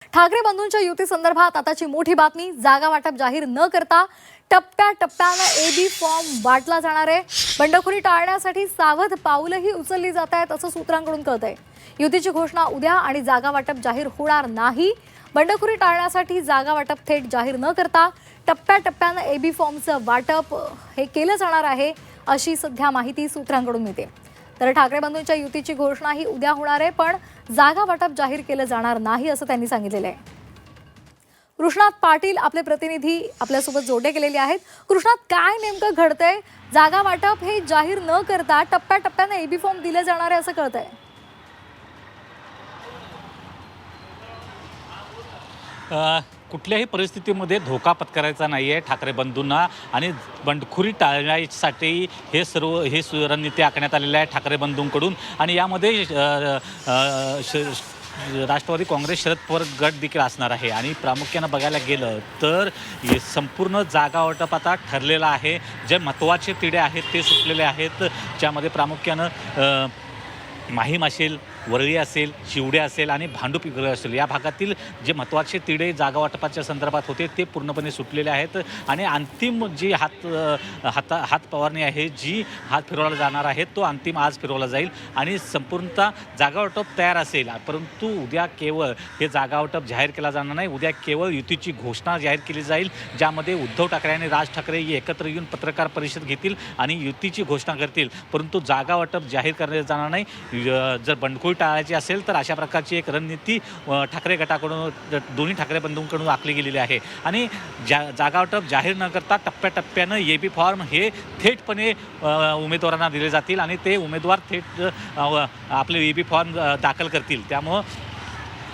ठाकरे बंधूंच्या युती संदर्भात आताची मोठी बातमी। जागा वाटप जाहीर न करता टप्प्याटप्प्याने एबी फॉर्म वाटला जाणार आहे। बंडखोरी टाळण्यासाठी सावध पाऊलही उचलली जात आहेत असं सूत्रांकडून कळतंय। युतीची घोषणा उद्या आणि जागा वाटप जाहीर होणार नाही। बंडखोरी टाळण्यासाठी जागा वाटप थेट जाहीर न करता टप्प्याटप्प्याने एबी फॉर्मचं वाटप हे केलं जाणार आहे अशी सध्या माहिती सूत्रांकडून मिळते। तर ठाकरे बंधूंच्या युतीची घोषणा ही उद्या होणार आहे, पण जागा वाटप जाहीर केलं जाणार नाही असं त्यांनी सांगितलेलं आहे। कृष्णात पाटील आपले प्रतिनिधी आपल्यासोबत जोडले गेलेले आहेत। कृष्णात, काय नेमकं घडतंय? जागा वाटप हे जाहीर न करता टप्प्याटप्प्याने एबी फॉर्म दिले जाणार आहे असं कळतंय। कुठल्याही परिस्थितीमध्ये धोका पत्करायचा नाही आहे ठाकरे बंधूंना आणि बंडखोरी टाळण्यासाठी हे रणनीती आखण्यात आलेलं आहे ठाकरे बंधूंकडून। आणि यामध्ये राष्ट्रवादी काँग्रेस शरद पवार गट देखील असणार आहे। आणि प्रामुख्यानं बघायला गेलं तर संपूर्ण जागा वाटप आता ठरलेलं आहे। जे महत्त्वाचे तिढे आहेत ते सुटलेले आहेत, ज्यामध्ये प्रामुख्यानं माहीम असेल, वरळी असेल, शिवडे असेल आणि भांडूप असेल, या भागातील जे महत्त्वाचे तिढे जागा वाटपाच्या संदर्भात होते ते पूर्णपणे सुटलेले आहेत। आणि अंतिम जी हात पवारणी आहे, जी हात फिरवला जाणार आहे, तो अंतिम आज फिरवला जाईल आणि संपूर्णतः जागा वाटप तयार असेल। परंतु उद्या केवळ हे जागा वाटप जाहीर केला जाणार नाही। उद्या केवळ युतीची घोषणा जाहीर केली जाईल, ज्यामध्ये उद्धव ठाकरे आणि राज ठाकरे एकत्र येऊन पत्रकार परिषद घेतील आणि युतीची घोषणा करतील। परंतु जागा वाटप जाहीर करण्यात जाणार नाही। जर बंडखोरी टाळायची असेल तर अशा प्रकारची एक रणनीती ठाकरे गटाकडून, दोन्ही ठाकरे बंधूंकडून आखली गेलेली आहे। आणि जागा वाटप जाहीर न करता टप्प्याटप्प्यानं एबी फॉर्म हे थेटपणे उमेदवारांना दिले जातील आणि ते उमेदवार थेट आपले एबी फॉर्म दाखल करतील। त्यामुळं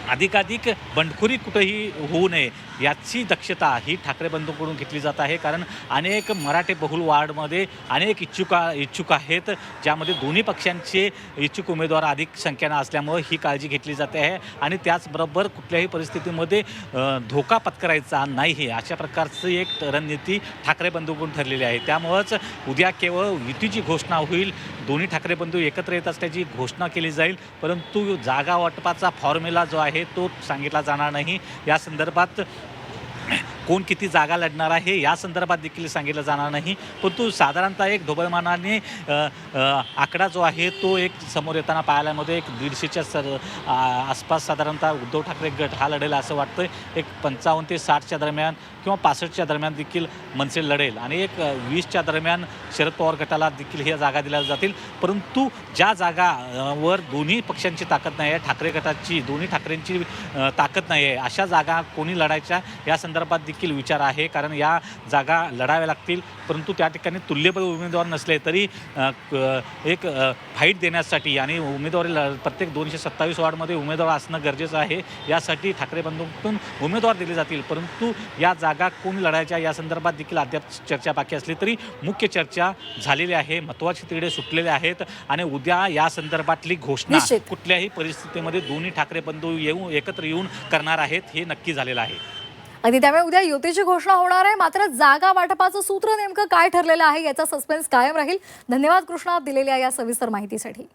अधिकाधिक बंडखोरी कुठेही होऊ नये याची दक्षता ही ठाकरे बंधूंकडून घेतली जात आहे। कारण अनेक मराठे बहुल वार्डमध्ये अनेक इच्छुक आहेत, ज्यामध्ये दोन्ही पक्षांचे इच्छुक उमेदवार अधिक संख्येनं असल्यामुळे ही काळजी घेतली जाते आहे। आणि त्याचबरोबर कुठल्याही परिस्थितीमध्ये धोका पत्करायचा नाही अशा प्रकारचं एक रणनीती ठाकरे बंधूंकडून ठरलेली आहे। त्यामुळंच उद्या केवळ युतीची घोषणा होईल, दोन्ही ठाकरे बंधू एकत्र येत असल्याची घोषणा केली जाईल, परंतु जागा वाटपाचा फॉर्म्युला जो आहे तो सांगितला जाणार नाही। या संदर्भात कोण किती जागा लढणार आहे या संदर्भात देखील सांगितलं जाणार नाही। परंतु साधारणतः एक ढोबळमानाने आकडा जो आहे तो एक समोर येताना पाहायलामध्ये एक 150च्या आसपास साधारणतः उद्धव ठाकरे गट हा लढेल असं वाटतं। एक 55 ते 60च्या दरम्यान किंवा 65च्या दरम्यान देखील मनसे लढेल आणि एक 20च्या दरम्यान शरद पवार गटाला देखील ह्या जागा दिल्या जातील। परंतु ज्या जागावर दोन्ही पक्षांची ताकद नाही आहे, ठाकरे गटाची, दोन्ही ठाकरेंची ताकद नाही आहे, अशा जागा कोणी लढायच्या या संदर्भात देखील विचार आहे। कारण या जागा लढाव्या लागतील, परंतु त्या ठिकाणी तुल्यबळ उमेदवार नसले तरी एक फाईट देण्यासाठी आणि उमेदवारी प्रत्येक 227 वॉर्डमध्ये उमेदवार असणं गरजेचं आहे। यासाठी ठाकरे बंधूंकडून उमेदवार दिले जातील, परंतु या जागा कोण लढायच्या या संदर्भात देखील अद्याप चर्चा बाकी असली तरी मुख्य चर्चा झालेली आहे। महत्त्वाचे तिढे सुटलेले आहेत आणि उद्या या संदर्भातली घोषणा कुठल्याही परिस्थितीमध्ये दोन्ही ठाकरे बंधू एकत्र येऊन करणार आहेत हे नक्की झालेलं आहे। आणि त्यामुळे उद्या युतीची घोषणा होणार आहे, मात्र जागा वाटपाचं सूत्र नेमकं काय ठरलेलं आहे याचा सस्पेन्स कायम राहील। धन्यवाद कृष्णा दिलेल्या या सविस्तर माहितीसाठी।